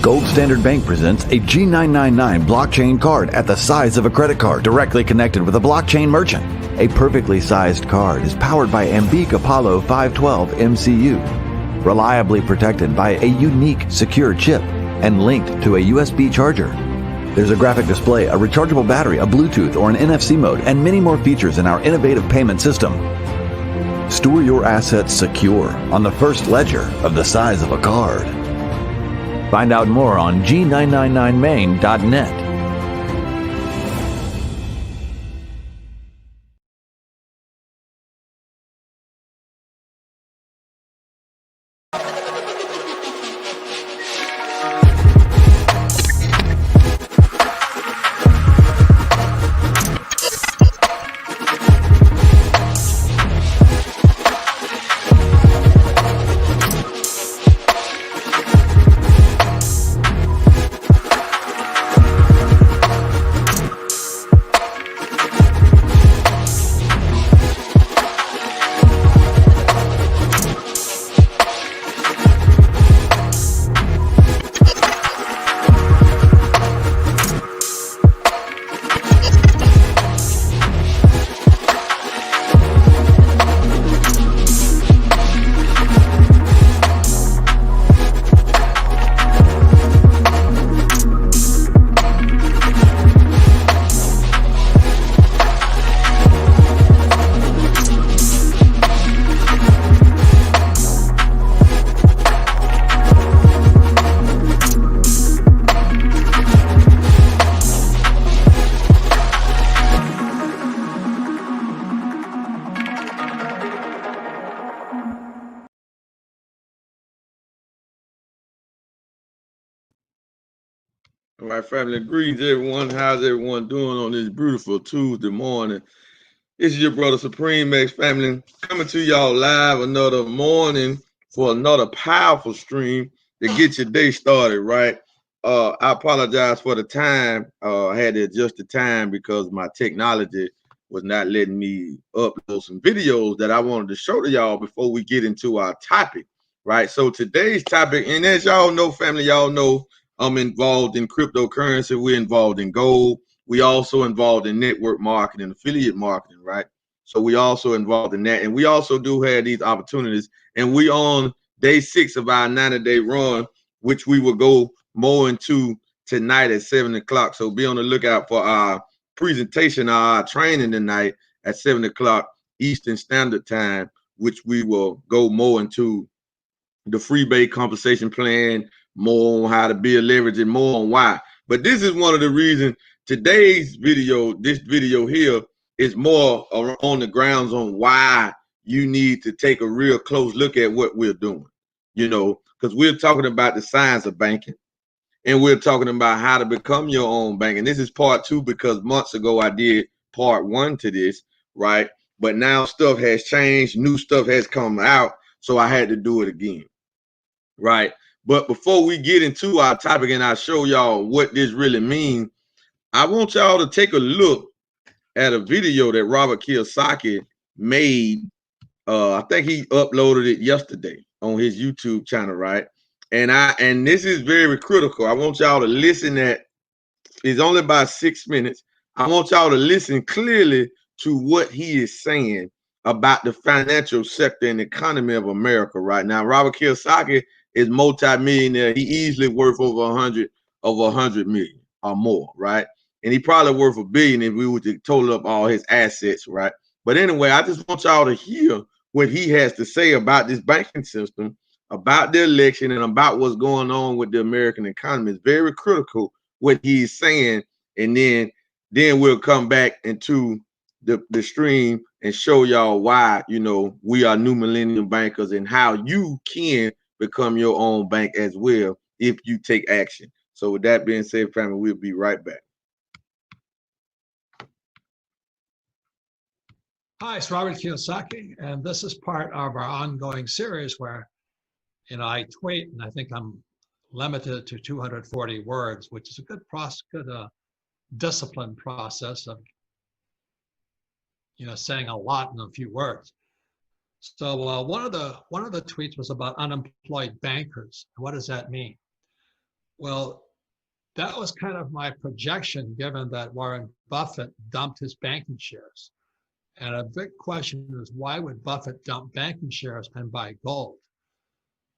Gold Standard Bank presents a G999 blockchain card at the size of a credit card, directly connected with a blockchain merchant. A perfectly sized card is powered by Ambiq Apollo 512 MCU, reliably protected by a unique secure chip, and linked to a USB charger. There's a graphic display, a rechargeable battery, a Bluetooth or an NFC mode, and many more features in our innovative payment system. Store your assets secure on the first ledger of the size of a card. Find out more on g999main.net. All right, family, greetings, everyone. How's everyone doing on this beautiful Tuesday morning? This is your brother Supreme X, family, coming to y'all live another morning for another powerful stream to get your day started, right? I apologize for the time. I had to adjust the time because my technology was not letting me upload some videos that I wanted to show to y'all before we get into our topic, right? So today's topic, and as y'all know, family, y'all know I'm involved in cryptocurrency. We're involved in gold. We also involved in network marketing, affiliate marketing, right? So we also involved in that. And we also do have these opportunities. And we on day 6 of our 90-day run, which we will go more into tonight at 7 o'clock. So be on the lookout for our presentation, our training tonight at 7 o'clock Eastern Standard Time, which we will go more into the free base compensation plan, more on how to build leverage, and more on why. But this is one of the reasons today's video, this video here, is more on the grounds on why you need to take a real close look at what we're doing, you know, because we're talking about the science of banking, and we're talking about how to become your own bank. And this is part 2 because months ago I did part 1 to this, right? But now stuff has changed, new stuff has come out, so I had to do it again, right? But before we get into our topic and I show y'all what this really means, I want y'all to take a look at a video that Robert Kiyosaki made. I think he uploaded it yesterday on his YouTube channel, right? And this is very critical. I want y'all to listen. It's only about 6 minutes. I want y'all to listen clearly to what he is saying about the financial sector and economy of America right now. Robert Kiyosaki is multi-millionaire. He easily worth over 100 million or more, right? And he probably worth $1 billion if we were to total up all his assets, right? But anyway, I just want y'all to hear what he has to say about this banking system, about the election, and about what's going on with the American economy. It's very critical what he's saying, and then we'll come back into the stream and show y'all why, you know, we are new millennium bankers and how you can become your own bank as well if you take action. So with that being said, family, we'll be right back. Hi, it's Robert Kiyosaki, and this is part of our ongoing series where, you know, I tweet, and I think I'm limited to 240 words, which is a good disciplined process of, you know, saying a lot in a few words. So one of the tweets was about unemployed bankers. What does that mean? Well, that was kind of my projection, given that Warren Buffett dumped his banking shares. And a big question is, why would Buffett dump banking shares and buy gold?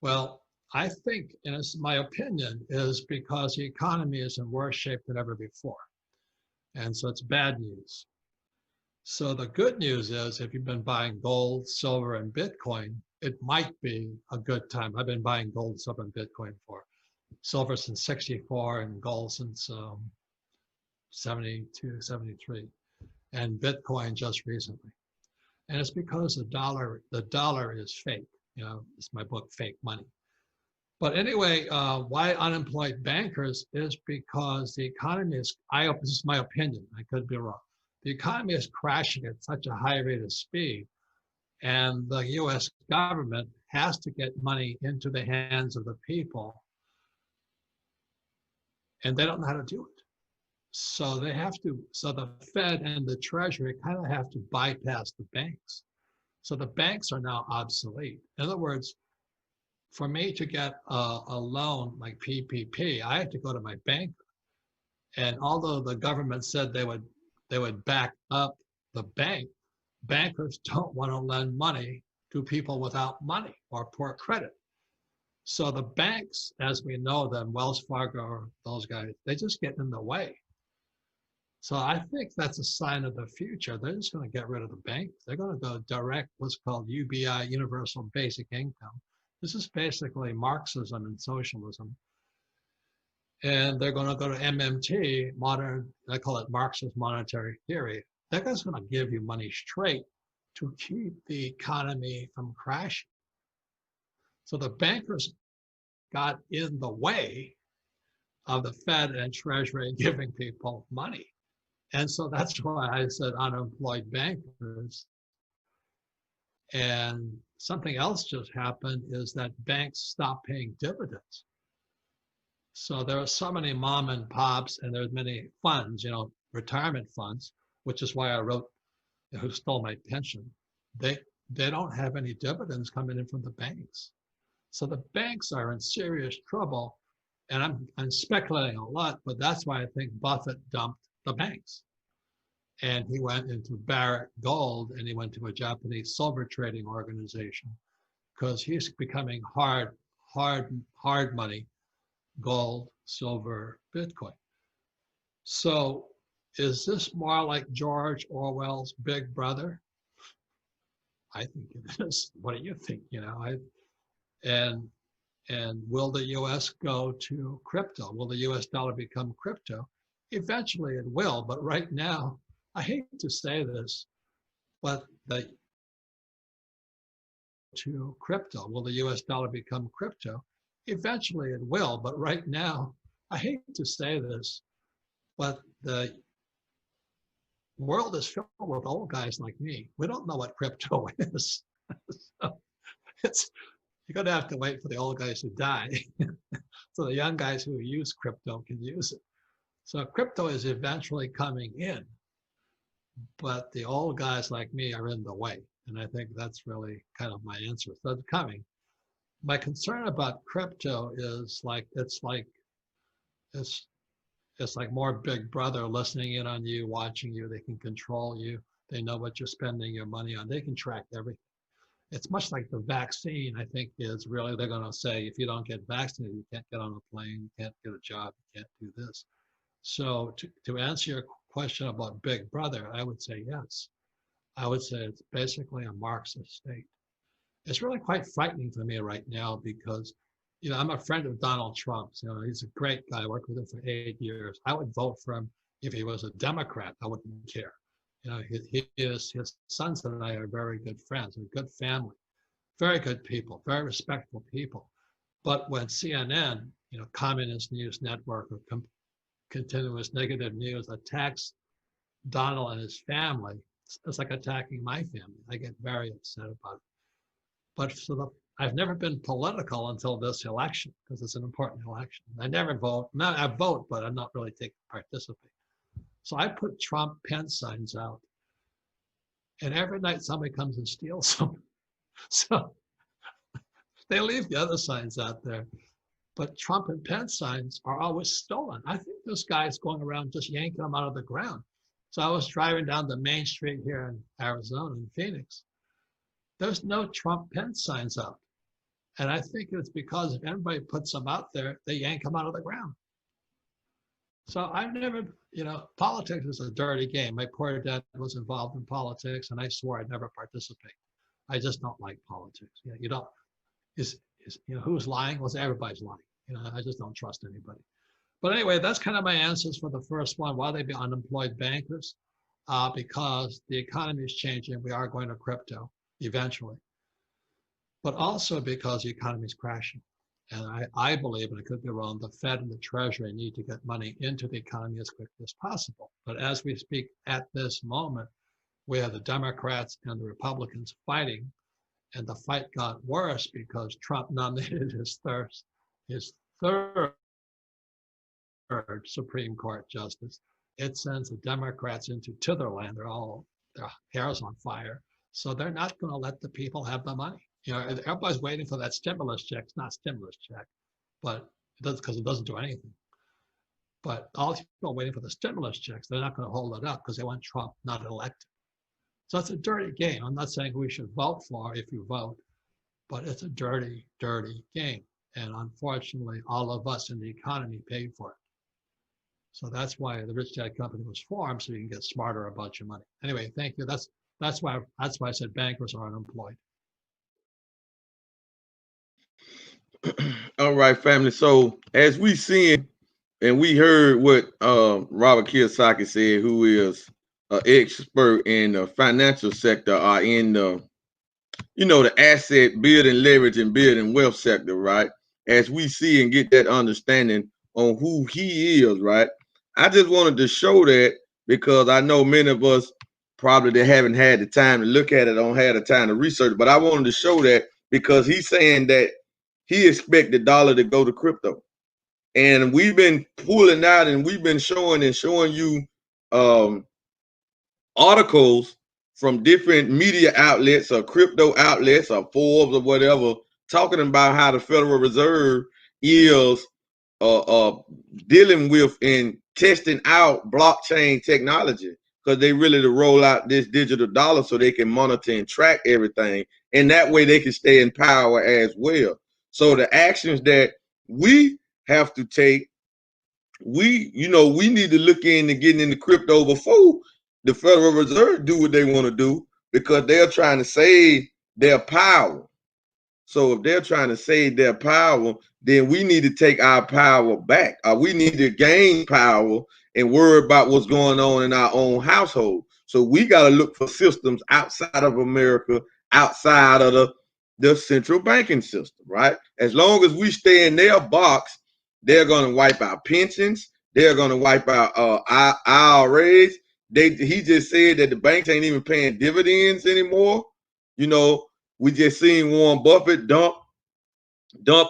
Well, I think, and it's my opinion, is because the economy is in worse shape than ever before. And so it's bad news. So the good news is, if you've been buying gold, silver, and Bitcoin, it might be a good time. I've been buying gold, silver, and Bitcoin for silver since 64 and gold since 72, 73, and Bitcoin just recently. And it's because the dollar is fake. You know, it's my book, Fake Money. But anyway, why unemployed bankers is because the economy is, this is my opinion, I could be wrong. The economy is crashing at such a high rate of speed, and the US government has to get money into the hands of the people, and they don't know how to do it. So they have to, so the Fed and the Treasury kind of have to bypass the banks. So the banks are now obsolete. In other words, for me to get a loan like PPP, I have to go to my banker. And although the government said they would back up the bank, bankers don't want to lend money to people without money or poor credit. So the banks, as we know them, Wells Fargo or those guys, they just get in the way. So I think that's a sign of the future. They're just going to get rid of the banks. They're going to go direct what's called UBI, Universal Basic Income. This is basically Marxism and socialism. And they're going to go to MMT, I call it Marxist monetary theory. That guy's going to give you money straight to keep the economy from crashing. So the bankers got in the way of the Fed and Treasury giving people money. And so that's why I said unemployed bankers. And something else just happened is that banks stopped paying dividends. So there are so many mom and pops, and there's many funds, you know, retirement funds, which is why I wrote Who Stole My Pension. They don't have any dividends coming in from the banks. So the banks are in serious trouble. And I'm speculating a lot, but that's why I think Buffett dumped the banks. And he went into Barrick Gold, and he went to a Japanese silver trading organization, because he's becoming hard money, gold, silver, Bitcoin. So is this more like George Orwell's Big Brother? I think it is. What do you think? You know, and will the US go to crypto? Will the US dollar become crypto? Eventually it will, but right now, I hate to say this, but to crypto, will the US dollar become crypto? Eventually it will, but right now, I hate to say this, but the world is filled with old guys like me. We don't know what crypto is. So you're going to have to wait for the old guys to die so the young guys who use crypto can use it. So crypto is eventually coming in, but the old guys like me are in the way. And I think that's really kind of my answer. So it's coming. My concern about crypto is it's like more Big Brother listening in on you, watching you. They can control you. They know what you're spending your money on. They can track everything. It's much like the vaccine, I think, is really, they're going to say, if you don't get vaccinated, you can't get on a plane, you can't get a job, you can't do this. So to answer your question about Big Brother, I would say yes. I would say it's basically a Marxist state. It's really quite frightening for me right now because, you know, I'm a friend of Donald Trump's. You know, he's a great guy. I worked with him for 8 years. I would vote for him if he was a Democrat. I wouldn't care. You know, his sons and I are very good friends, a good family, very good people, very respectful people. But when CNN, you know, communist news network or continuous negative news attacks Donald and his family, it's like attacking my family. I get very upset about it. But I've never been political until this election, because it's an important election. I never vote. No, I vote, but I'm not really participate. So I put Trump pen signs out, and every night somebody comes and steals them. So they leave the other signs out there. But Trump and Pence signs are always stolen. I think this guy's going around just yanking them out of the ground. So I was driving down the main street here in Arizona, in Phoenix. There's no Trump Pence signs up. And I think it's because if anybody puts them out there, they yank them out of the ground. So I've never, politics is a dirty game. My poor dad was involved in politics, and I swore I'd never participate. I just don't like politics. You don't, who's lying? Well, everybody's lying. I just don't trust anybody. But anyway, that's kind of my answers for the first one. Why they be unemployed bankers? Because the economy is changing. We are going to crypto eventually. But also because the economy is crashing. And I believe, and I could be wrong, the Fed and the Treasury need to get money into the economy as quickly as possible. But as we speak at this moment, we have the Democrats and the Republicans fighting, and the fight got worse because Trump nominated his third Supreme Court justice. It sends the Democrats into Titherland. Their hair's on fire. So they're not going to let the people have the money. Everybody's waiting for that stimulus check. It's not stimulus check, but it does, because it doesn't do anything. But all people are waiting for the stimulus checks. They're not going to hold it up because they want Trump not elected. So it's a dirty game. I'm not saying we should vote for if you vote, but it's a dirty, dirty game. And unfortunately, all of us in the economy paid for it. So that's why the Rich Dad Company was formed, so you can get smarter about your money. Anyway, thank you. That's why I said bankers are unemployed. All right, family. So as we seen and we heard what Robert Kiyosaki said, who is an expert in the financial sector, or in the the asset building, leverage, and building wealth sector, right? As we see and get that understanding on who he is, right? I just wanted to show that because I know many of us probably that haven't had the time to look at it, don't have the time to research, but I wanted to show that because he's saying that he expect the dollar to go to crypto. And we've been pulling out and we've been showing you articles from different media outlets or crypto outlets or Forbes or whatever, talking about how the Federal Reserve is dealing with and testing out blockchain technology, because they really to roll out this digital dollar so they can monitor and track everything, and that way they can stay in power as well. So the actions that we have to take, we need to look into getting into crypto before the Federal Reserve do what they want to do, because they're trying to save their power. So if they're trying to save their power, then we need to take our power back. We need to gain power and worry about what's going on in our own household. So we got to look for systems outside of America, outside of the central banking system, right? As long as we stay in their box, they're going to wipe our pensions. They're going to wipe out our IRAs. He just said that the banks ain't even paying dividends anymore. We just seen Warren Buffett dump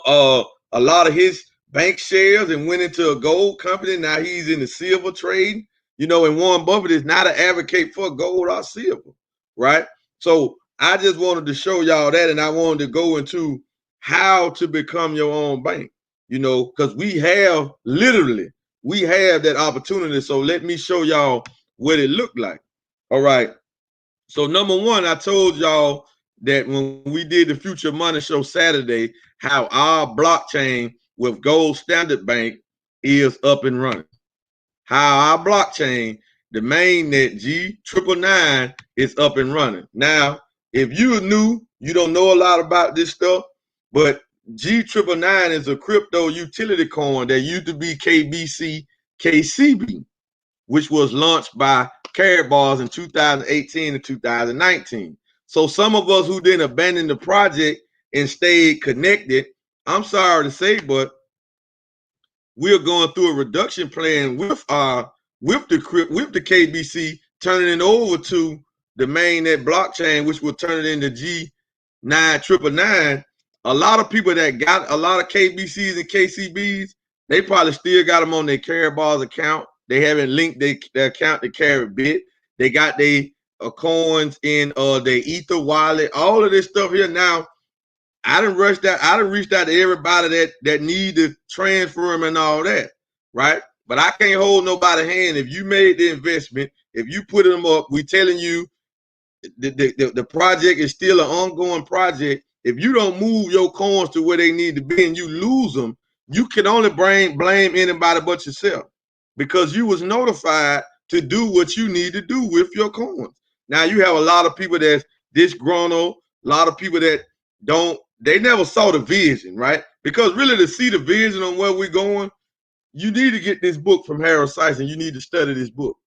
a lot of his bank shares and went into a gold company. Now he's in the silver trade. And Warren Buffett is not an advocate for gold or silver, right? So I just wanted to show y'all that, and I wanted to go into how to become your own bank, because we have that opportunity. So let me show y'all what it looked like. All right. So number one, I told y'all that when we did the Future Money Show Saturday, how our blockchain with Gold Standard Bank is up and running. How our blockchain, the mainnet G999, is up and running. Now, if you're new, you don't know a lot about this stuff, but G999 is a crypto utility coin that used to be KCB, which was launched by Karatbars in 2018 and 2019. So some of us who didn't abandon the project and stayed connected, I'm sorry to say, but we're going through a reduction plan with the KBC, turning it over to the mainnet blockchain, which will turn it into G999. A lot of people that got a lot of KBCs and KCBs, they probably still got them on their Karatbars account. They haven't linked their account to Caribit. They got their coins in their Ether wallet. All of this stuff here now, I done rushed out. I done reached out to everybody that need to transfer them and all that, right? But I can't hold nobody's hand. If you made the investment, if you put them up, we telling you the project is still an ongoing project. If you don't move your coins to where they need to be and you lose them, you can only blame anybody but yourself, because you was notified to do what you need to do with your coins. Now you have a lot of people that's disgruntled, a lot of people that they never saw the vision, right? Because really to see the vision on where we're going, you need to get this book from Harold Sison. You need to study this book.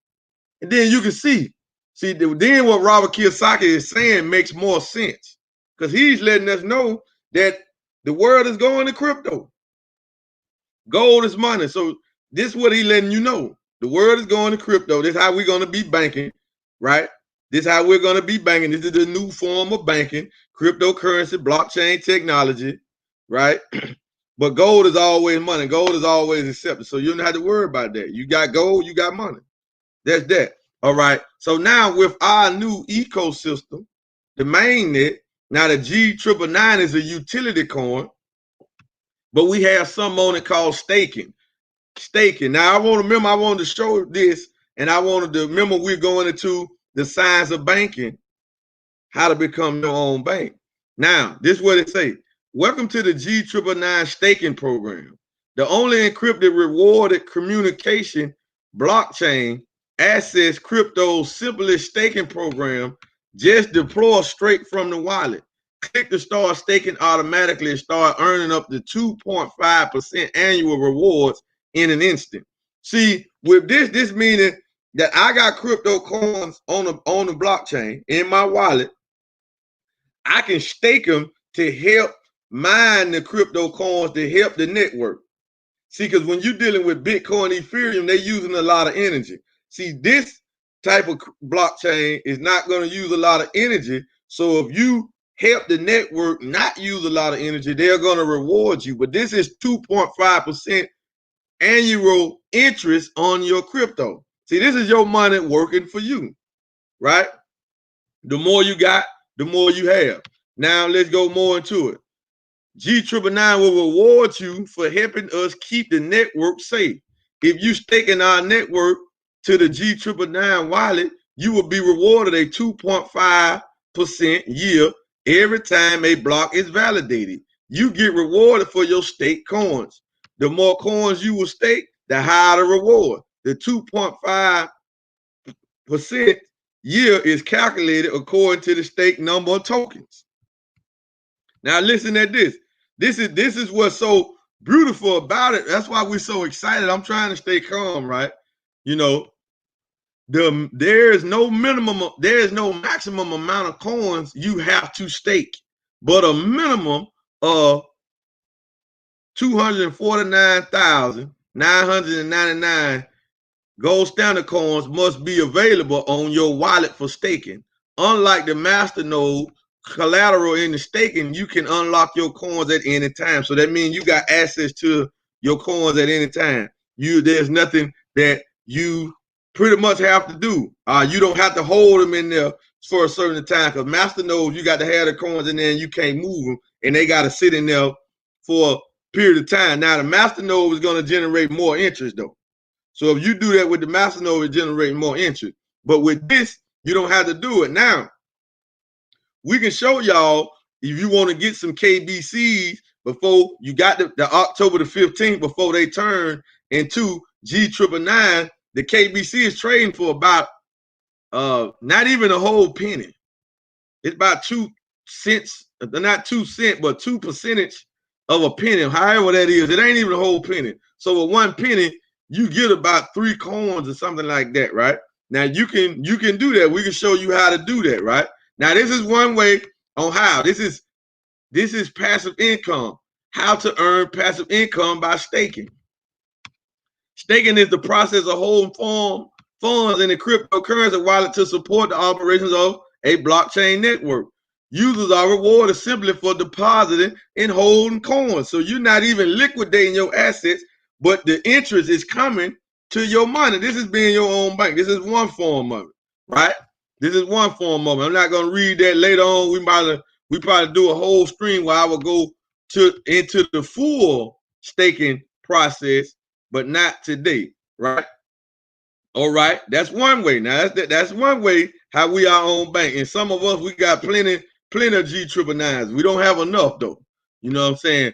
And then you can see then what Robert Kiyosaki is saying makes more sense, because he's letting us know that the world is going to crypto. Gold is money. So this is what he's letting you know. The world is going to crypto. This is how we're going to be banking, right? This is how we're going to be banking. This is the new form of banking, cryptocurrency, blockchain technology, right? But gold is always money. Gold is always accepted. So you don't have to worry about that. You got gold, you got money. That's that. All right. So now with our new ecosystem, the mainnet, now the G999 is a utility coin, but we have something on it called staking. Now I wanted to show this, and I wanted to remember we're going into the science of banking, how to become your own bank. Now, this is what it say. Welcome to the G999 staking program, the only encrypted rewarded communication blockchain access crypto's simplest staking program. Just deploy straight from the wallet. Click to start staking automatically and start earning up to 2.5% annual rewards in an instant. See, with this meaning that I got crypto coins on the blockchain in my wallet. I can stake them to help mine the crypto coins to help the network. See, because when you're dealing with Bitcoin, Ethereum, they're using a lot of energy. See, this type of blockchain is not going to use a lot of energy. So if you help the network not use a lot of energy, they're going to reward you. But this is 2.5% annual interest on your crypto. See, this is your money working for you, right? The more you got, the more you have. Now let's go more into it. G999 will reward you for helping us keep the network safe. If you stake in our network to the G999 wallet, you will be rewarded a 2.5% yield every time a block is validated. You get rewarded for your stake coins. The more coins you will stake, the higher the reward. The 2.5% yield is calculated according to the stake number of tokens. Now listen at this. This is what's so beautiful about it. That's why we're so excited. I'm trying to stay calm, right? You know, there is no maximum amount of coins you have to stake, but a minimum of 249,999 gold standard coins must be available on your wallet for staking. Unlike the master node collateral in the staking, you can unlock your coins at any time. So that means you got access to your coins at any time. There's nothing that you pretty much have to do. You don't have to hold them in there for a certain time, because master nodes, you got to have the coins in there and you can't move them, and they got to sit in there for a period of time. Now the master node is going to generate more interest though. So if you do that with the master node, it generates more interest. But with this, you don't have to do it. Now, we can show y'all, if you want to get some KBCs before you got the October the 15th, before they turn into G999, the KBC is trading for about not even a whole penny. It's about 2 cents, not 2 cents, but 2% of a penny, however that is. It ain't even a whole penny. So with 1 penny, you get about 3 coins or something like that, right? Now you can do that. We can show you how to do that, right? Now this is one way on how. This is passive income. How to earn passive income by staking. Staking is the process of holding funds in a cryptocurrency wallet to support the operations of a blockchain network. Users are rewarded simply for depositing and holding coins. So you're not even liquidating your assets, but the interest is coming to your money. This is being your own bank. This is one form of it, right? This is one form of it. I'm not going to read that later on. We probably do a whole stream where I will go into the full staking process, but not today, right? All right, that's one way. Now that's one way how we our own bank. And some of us, we got plenty of G999s. We don't have enough though. You know what I'm saying?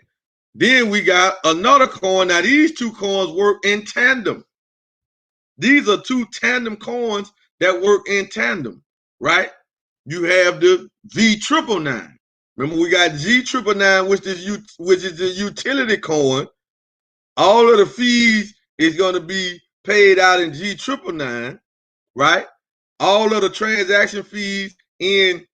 Then we got another coin. Now these two coins work in tandem. These are two tandem coins that work in tandem, right? You have the V999. Remember, we got G999, which is the utility coin. All of the fees is going to be paid out in G999, right? All of the transaction fees in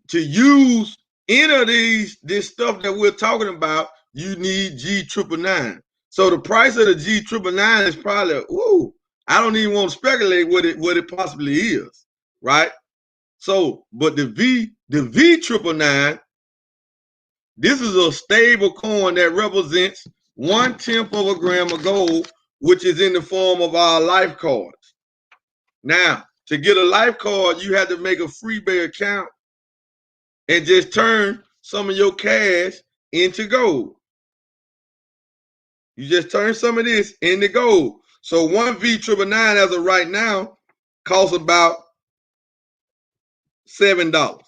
to use any of this stuff that we're talking about, you need G999. So the price of the G999 is probably, ooh, I don't even want to speculate what it possibly is, right? So, but the V999, this is a stable coin that represents 1/10 of a gram of gold, which is in the form of our life cards. Now, to get a life card, you have to make a FreeBay account and just turn some of your cash into gold. You just turn some of this into gold. So one V999 as of right now costs about $7.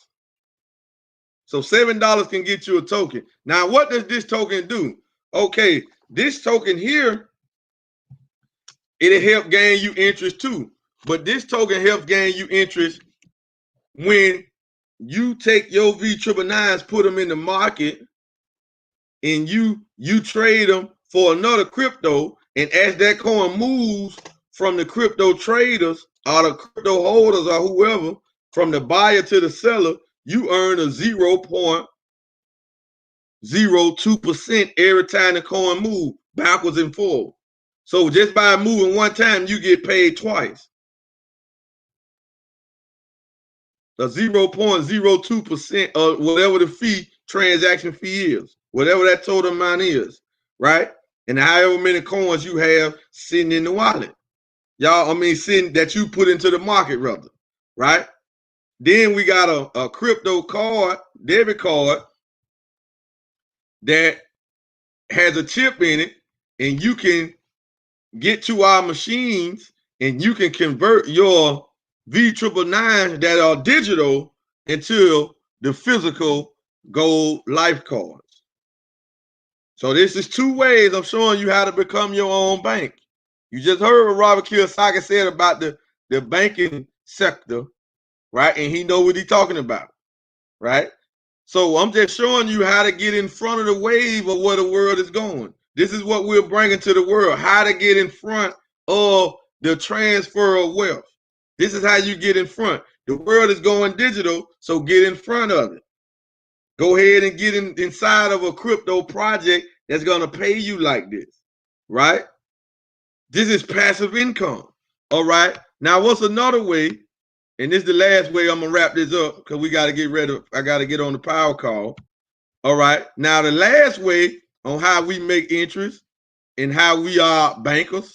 So $7 can get you a token. Now, what does this token do? Okay, this token here, it'll help gain you interest too. But this token helps gain you interest when you take your V999s, put them in the market, and you trade them for another crypto. And as that coin moves from the crypto traders or the crypto holders or whoever, from the buyer to the seller, you earn a 0.02% every time the coin moves backwards and forward. So just by moving one time, you get paid twice. The 0.02% of whatever the transaction fee is, whatever that total amount is, right? And however many coins you have sitting in the wallet. Y'all, sitting that you put into the market, rather, right? Then we got a crypto card, debit card, that has a chip in it, and you can get to our machines and you can convert your V999 that are digital into the physical gold life cards. So this is two ways I'm showing you how to become your own bank. You just heard what Robert Kiyosaki said about the banking sector, right? And he know what he's talking about, right? So I'm just showing you how to get in front of the wave of where the world is going. This is what we're bringing to the world, how to get in front of the transfer of wealth. This is how you get in front. The world is going digital, so get in front of it. Go ahead and get inside of a crypto project that's going to pay you like this, right? This is passive income, all right? Now, what's another way? And this is the last way I'm going to wrap this up because we got to get ready. I got to get on the power call. All right. Now, the last way on how we make interest and how we are bankers,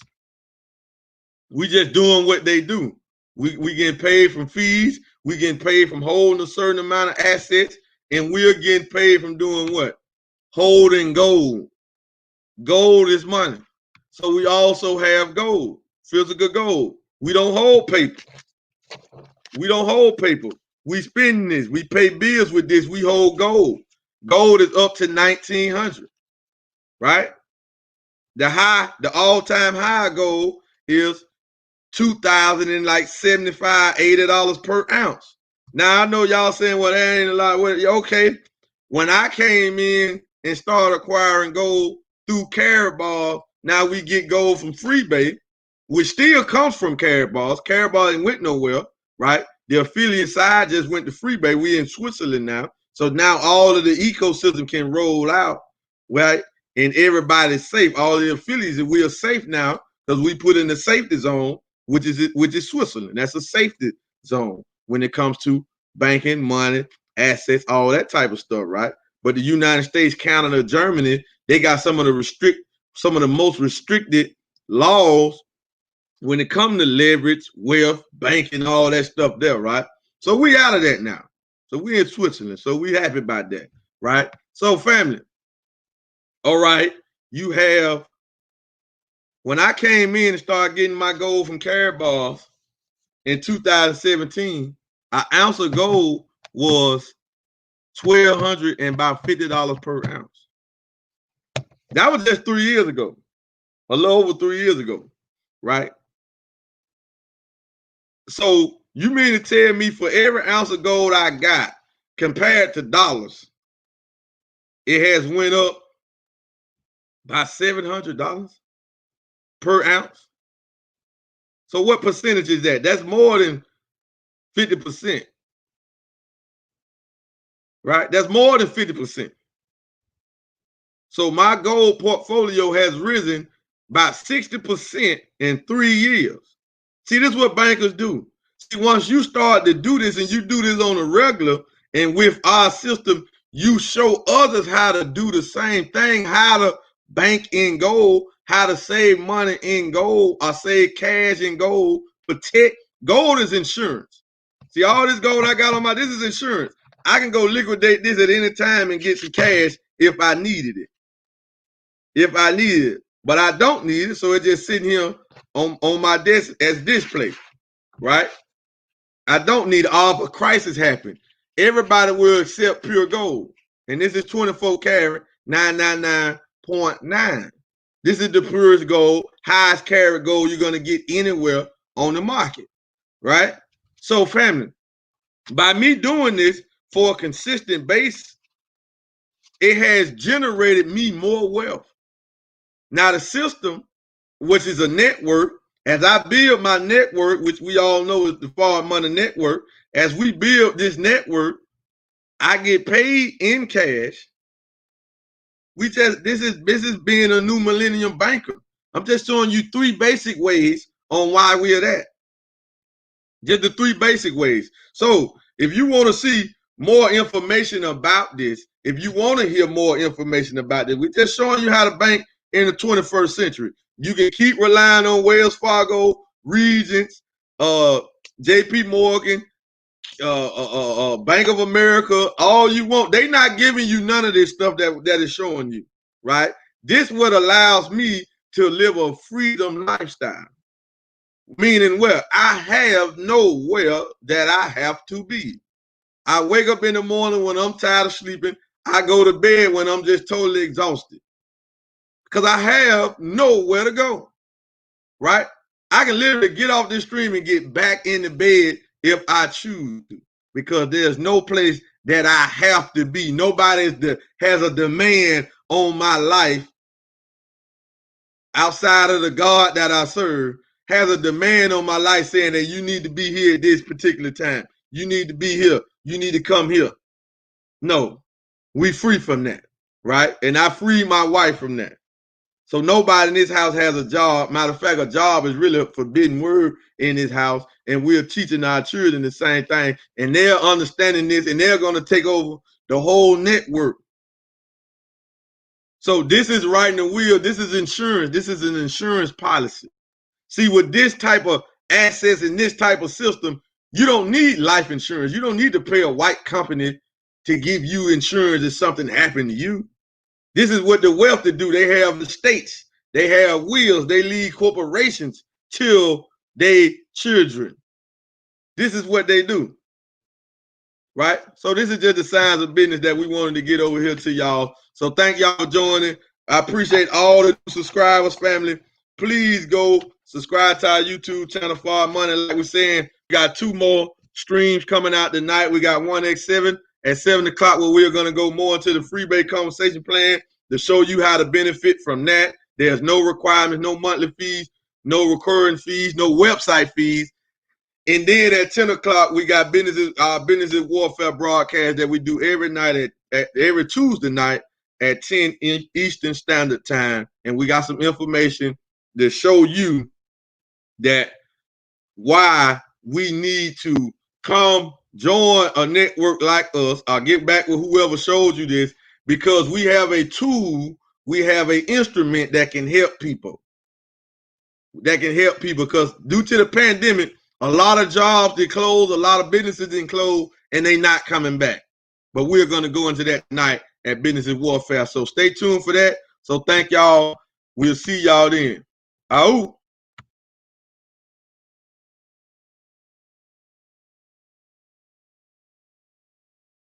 we just doing what they do. We getting paid from fees. We getting paid from holding a certain amount of assets. And we're getting paid from doing what? Holding gold. Gold is money. So we also have gold, physical gold. We don't hold paper. We don't hold paper. We spend this. We pay bills with this. We hold gold. Gold is up to 1,900, right? The all-time high gold is $2,075, $80 per ounce. Now I know y'all saying, well, that ain't a lot. Okay, when I came in and started acquiring gold through Carabao, now we get gold from FreeBay, which still comes from Carabao. Carabao ain't went nowhere, right? The affiliate side just went to FreeBay. We in Switzerland now. So now all of the ecosystem can roll out, right? And everybody's safe. All the affiliates, we are safe now because we put in the safety zone, which is Switzerland. That's a safety zone when it comes to banking, money, assets, all that type of stuff, right? But the United States, Canada, Germany, they got some of the most restricted laws when it comes to leverage, wealth, banking, all that stuff there, right? So we out of that now. So we in Switzerland. So we happy about that, right? So family, all right, you have, when I came in and started getting my gold from Karatbars in 2017, an ounce of gold was $1,200 and about $50 per ounce. That was just 3 years ago, a little over 3 years ago, right? So you mean to tell me for every ounce of gold I got compared to dollars, it has went up by $700 per ounce? So what percentage is that? That's more than 50%, right? That's more than 50%. So my gold portfolio has risen by 60% in 3 years. See, this is what bankers do. See, once you start to do this and you do this on a regular, and with our system, you show others how to do the same thing, how to bank in gold, how to save money in gold or save cash in gold, protect. Gold is insurance. See, all this gold I got on this is insurance. I can go liquidate this at any time and get some cash if I needed it. If I need it, but I don't need it, so it's just sitting here on my desk as display, right? I don't need it. All but crisis happen. Everybody will accept pure gold, and this is 24 karat 999.9. This is the purest gold, highest carat gold you're gonna get anywhere on the market, right? So, family, by me doing this for a consistent base, it has generated me more wealth. Now the system, which is a network, as I build my network, which we all know is the Far Money Network, as we build this network, I get paid in cash. This is being a new millennium banker. I'm just showing you 3 basic ways on why we're that. Just the 3 basic ways. So if you want to see more information about this, if you want to hear more information about this, we're just showing you how to bank in the 21st century. You can keep relying on Wells Fargo, Regions, JP Morgan, Bank of America, all you want. They're not giving you none of this stuff that is showing you, right? This what allows me to live a freedom lifestyle. Meaning where I have nowhere that I have to be. I wake up in the morning when I'm tired of sleeping. I go to bed when I'm just totally exhausted. Because I have nowhere to go, right? I can literally get off this stream and get back in the bed if I choose to. Because there's no place that I have to be. Nobody has a demand on my life outside of the God that I serve, has a demand on my life saying that you need to be here at this particular time. You need to be here. You need to come here. No, we free from that, right? And I freed my wife from that. So nobody in this house has a job. Matter of fact, a job is really a forbidden word in this house. And we're teaching our children the same thing. And they're understanding this and they're going to take over the whole network. So this is writing the wheel. This is insurance. This is an insurance policy. See, with this type of assets and this type of system, you don't need life insurance. You don't need to pay a white company to give you insurance if something happened to you. This is what the wealthy do. They have estates. They have wills. They leave corporations till they children. This is what they do, right? So this is just the signs of business that we wanted to get over here to y'all. So thank y'all for joining. I appreciate all the subscribers, family. Please go subscribe to our YouTube channel, Far Money. Like we're saying, we got 2 more streams coming out tonight. We got 1x7 at 7 o'clock where we're going to go more into the freebase conversation plan to show you how to benefit from that. There's no requirements, no monthly fees, no recurring fees, no website fees. And then at 10 o'clock, we got our business warfare broadcast that we do every night at every Tuesday night at 10 Eastern Standard Time. And we got some information to show you that why we need to come join a network like us or get back with whoever showed you this, because we have a tool, we have an instrument that can help people. Because due to the pandemic, a lot of jobs did close, a lot of businesses didn't close, and they not coming back. But we're going to go into that tonight at Business and Warfare. So stay tuned for that. So thank y'all. We'll see y'all then. Out.